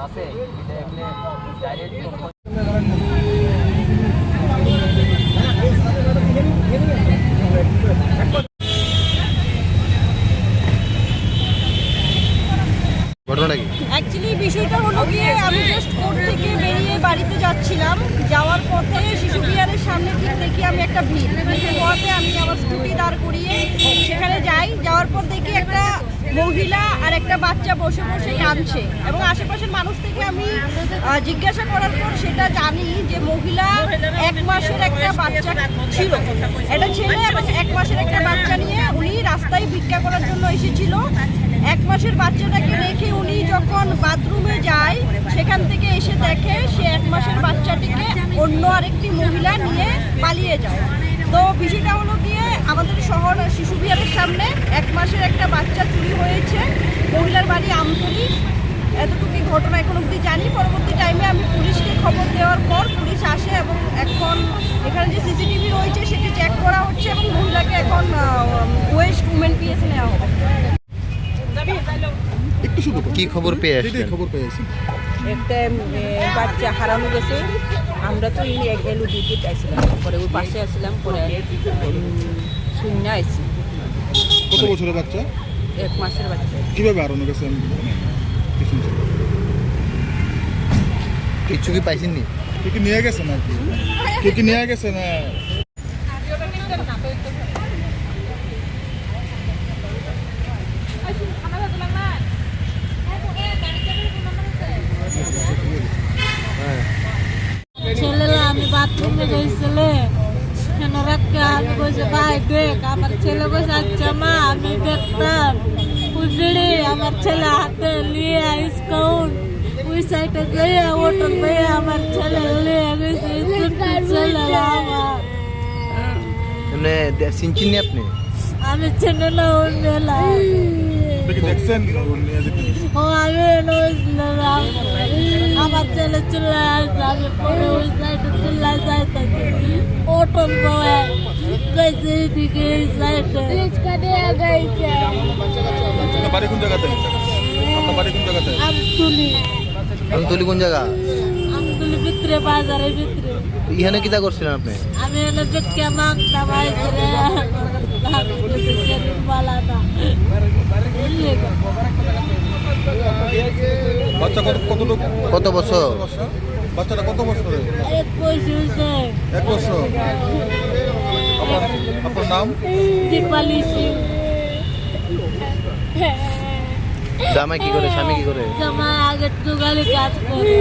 আছে এটা এমনি ডাইরেক্ট ঘটনাটা কি? অ্যাকচুয়ালি বিষয়টা হলো গিয়ে আমি জাস্ট কোর্ট থেকে বেরিয়ে বাড়িতে যাচ্ছিলাম, যাওয়ার পথে শিশু বিহারের সামনে ঠিক দেখি আমি একটা ভিড় হওয়াতে আমি আমার স্কুটি দাঁড় করিয়ে সেখানে যাই। যাওয়ার পর দেখি একটা মহিলা আর একটা বাচ্চা বসে বসে কাঁদছে এবং আশেপাশের মানুষ থেকে আমি জিজ্ঞাসা করার পর সেটা জানি যে মহিলা 1 মাসের একটা বাচ্চা ছিল, এটা ছেলে এবং 1 মাসের একটা বাচ্চা নিয়ে উনি রাস্তায় ভিক্ষা করার জন্য এসেছিল। 1 মাসের বাচ্চাটাকে রেখে উনি যখন বাথরুমে যায় সেখান থেকে এসে দেখে সে 1 মাসের বাচ্চাটিকে অন্য আরেকটি মহিলা নিয়ে পালিয়ে যায়। তো বিষয়টা হলো গিয়ে আমাদের শহর শিশু বিহারের সামনে 1 মাসের একটা বাচ্চা চুরি হয়েছে, মহিলার বাড়ি আমতলী। এতটুকু ঘটনা এখন অবধি জানি। পরবর্তী টাইমে আমি পুলিশকে খবর দেওয়ার পর পুলিশ আসে এবং এখন এখানে যে সিসিটিভি রয়েছে সেটি চেক করা হচ্ছে এবং মহিলাকে এখন ওয়েস্ট উমেন পিএসে নেওয়া হবে। কি খবর পেয়ে আসছেন? একটা বাচ্চা হারানো গেছে। আমরা তো এলো ডিউটিতে আসছিলাম, পরে ওই পাশে আসছিলাম, পরে শূন্য আসছি। কত বছরের বাচ্চা? 1 মাসের বাচ্চা। কিভাবে হারানো গেছে? কিছু কি পাইছেন নি? কেউ কি নিয়ে গেছে নাকি? কেউ কি নিয়ে গেছে না? ছেলেরা আমি বাথরুমে গেছিলে রাখতে আমি বলছি ভাই দেখ, আমার ছেলে বসে আচ্ছা মা আমি দেখতাম উজড়ে আমার ছেলে হাতে নিয়ে আইসকাউন্ট ওই সাইডে গিয়ে ওটন পেয়ে আমার ছেলে নিয়ে গেছে। ছেলে আমার মানে চিনছেন নি আপনি? আমি ছেলে না ওই মেলা দেখছেন ও আমি আমার ছেলে চলে আসছে, আমি পরে ওই সাইডে চলে যাইতেছি ওটন পাওয়া গেছে এদিকে এই সাইডে গেছে। বাড়ি কোন জায়গাতে? আপনার বাড়ি কোন জায়গাতে? আমতলী কোন জায়গা? আমতলী ভিতরে, বাজারের ভিতরে। এখানে কিটা করছিলেন আপনি? আমি এনে বেটকে মাংতাম আইসরে বালাটা বাচ্চা কত বছর? বাচ্চাটা কত বছরের? 1 বছর হয়েছে। 1 বছর। আপনার নাম? দীপালি সিং। জামাই কি করে, স্বামী কি করে? জামাই আগের দোকানে কাজ করে।